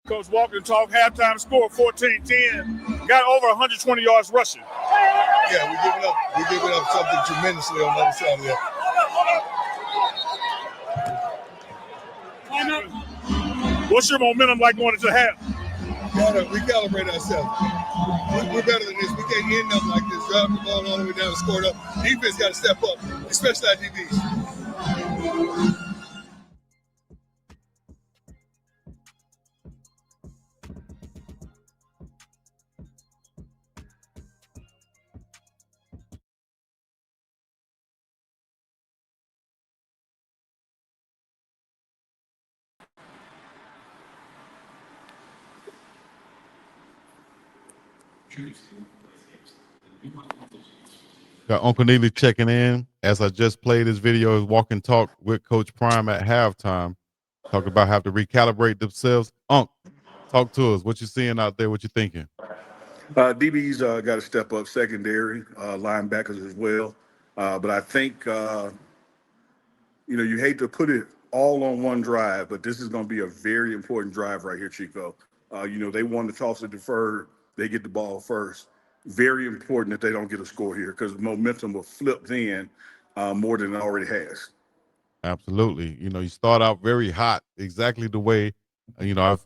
Coach Walker talked halftime score 14-10, got over 120 yards rushing. Yeah, we giving up something tremendously on the other side of that. What's your momentum like going into half? Gotta recalibrate ourselves. We're better than this. We can't end up like this, driving the ball all the way down and score it up. Defense got to step up, especially our DBs. Got Uncle Neely checking in as I just played this video, walk and talk with Coach Prime at halftime. Talk about have to recalibrate themselves. Unc, talk to us. What you seeing out there? What you thinking? DBs got to step up, secondary, linebackers as well. But I think, you hate to put it all on one drive, but this is going to be a very important drive right here, Chico. They won the toss and deferred. They get the ball first. Very important that they don't get a score here because momentum will flip then more than it already has. Absolutely. You start out very hot, exactly the way,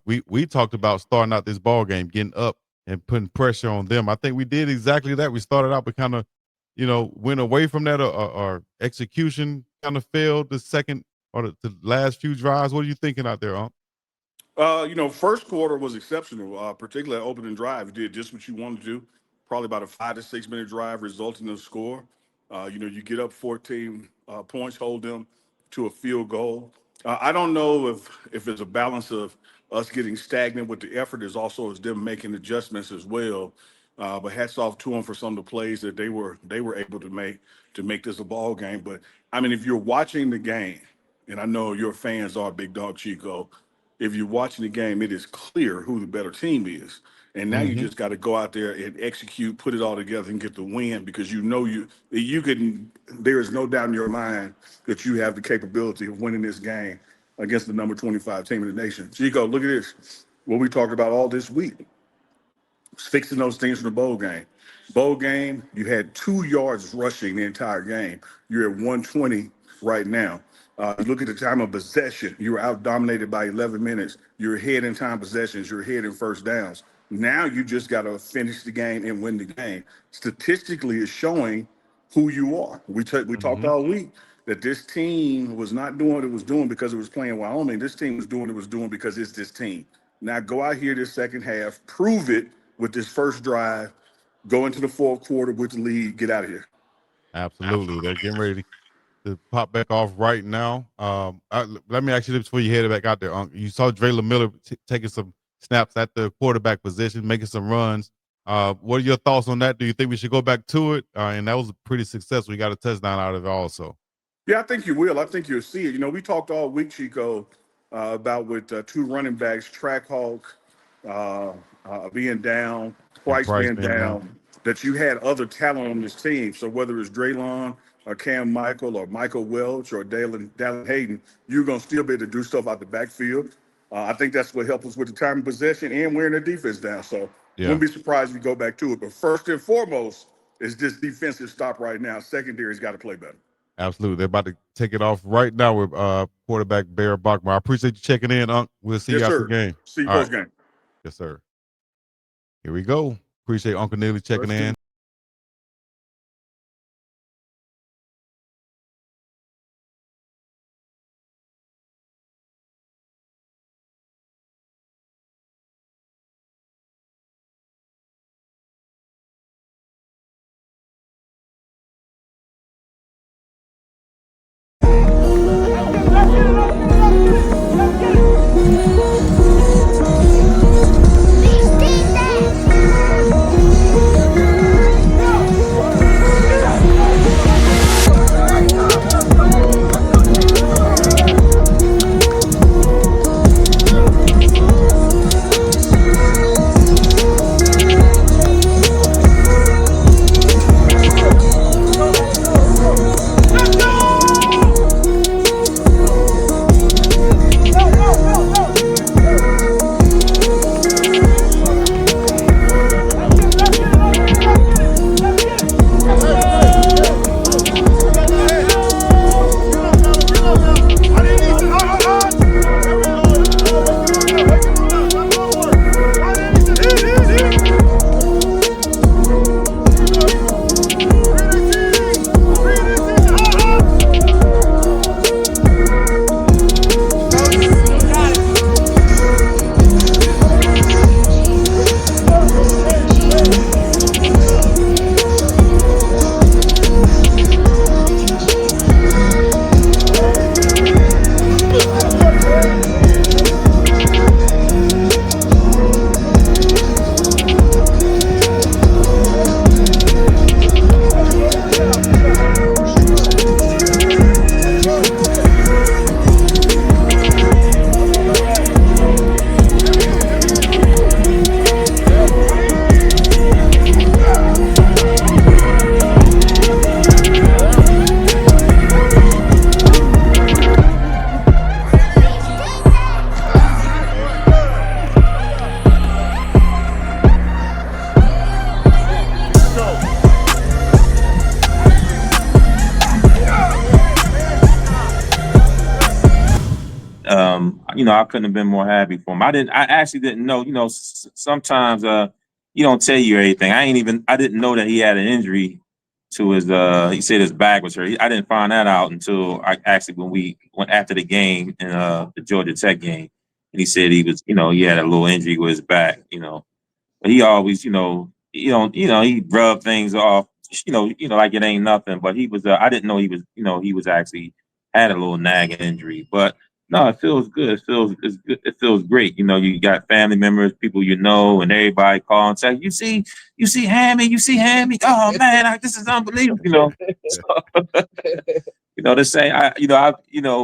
we talked about starting out this ball game, getting up and putting pressure on them. I think we did exactly that. We started out, but kind of, went away from that. Our execution kind of failed the second or the last few drives. What are you thinking out there, Unc? First quarter was exceptional, particularly opening drive. You did just what you wanted to do. Probably about a 5 to 6 minute drive resulting in a score. You get up 14 points, hold them to a field goal. I don't know if it's a balance of us getting stagnant with the effort is also as them making adjustments as well. But hats off to them for some of the plays that they were able to make this a ball game. But I mean, if you're watching the game, and I know your fans are Big Dog Chico, if you're watching the game, it is clear who the better team is. And now you just got to go out there and execute, put it all together and get the win because you can, there is no doubt in your mind that you have the capability of winning this game against the number 25 team in the nation. Chico, look at this. What we talked about all this week. Fixing those things from the bowl game. Bowl game, you had 2 yards rushing the entire game. You're at 120 right now. Look at the time of possession. You were out dominated by 11 minutes. You're ahead in time possessions. You're ahead in first downs. Now you just got to finish the game and win the game. Statistically, it's showing who you are. We talked all week that this team was not doing what it was doing because it was playing Wyoming. This team was doing what it was doing because it's this team. Now go out here this second half, prove it with this first drive, go into the fourth quarter with the lead, get out of here. Absolutely. They're getting ready to pop back off right now. Let me ask you this before you head back out there, Unc. You saw Drayla Miller taking some snaps at the quarterback position, making some runs. What are your thoughts on that? Do you think we should go back to it? And that was pretty successful. You got a touchdown out of it also. Yeah, I think you will. I think you'll see it. We talked all week, Chico, about with 2 running backs, Trackhawk being down, Price being down, that you had other talent on this team. So whether it's Draylon or Cam Michael or Michael Welch or Dallin Hayden, you're going to still be able to do stuff out the backfield. I think that's what helped us with the time of possession and wearing the defense down. So wouldn't be surprised if we go back to it. But first and foremost is this defensive stop right now. Secondary's got to play better. Absolutely. They're about to take it off right now with quarterback Bear Bachmar. I appreciate you checking in, Unc. We'll see you after the game. See you post-game. Yes, sir. Here we go. Appreciate Uncle Neely checking in. I couldn't have been more happy for him. I actually didn't know, sometimes you don't tell you everything. I didn't know that he had an injury to his he said his back was hurt. I didn't find that out until when we went after the game in the Georgia Tech game. And he said he was, he had a little injury with his back, But he always, he rubbed things off, like it ain't nothing. But he was, I didn't know he was actually had a little nagging injury. But no, it feels good. It's good. It feels great. You got family members, people and everybody calling and saying, you see Hammy, Oh man, this is unbelievable. The same.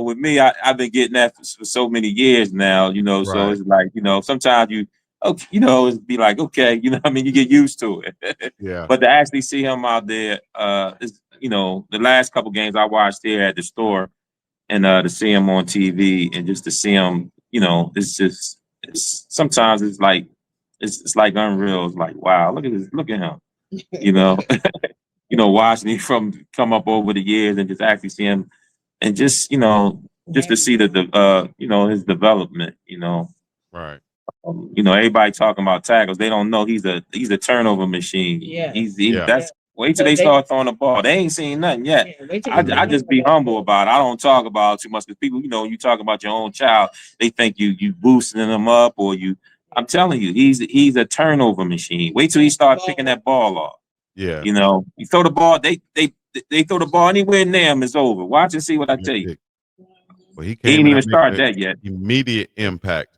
With me, I've been getting that for so many years now. So Right. it's like, sometimes it'd be like, okay, you get used to it. Yeah. But to actually see him out there, the last couple games I watched here at the store, and to see him on TV and just to see him, sometimes it's like unreal. It's like, wow, look at him, watching him come up over the years and just actually see him and just to see his development, Right. everybody talking about tackles. They don't know he's a turnover machine. Yeah. That's wait till they start throwing the ball. They ain't seen nothing yet. I just be humble about it. I don't talk about it too much because people, you talk about your own child, they think you boosting them up or you. I'm telling you, he's a turnover machine. Wait till he start picking that ball off. Yeah. You throw the ball, they throw the ball anywhere near him, it's over. Watch and see what I tell you. Well, he He came ain't in even and start made that yet. immediate impact.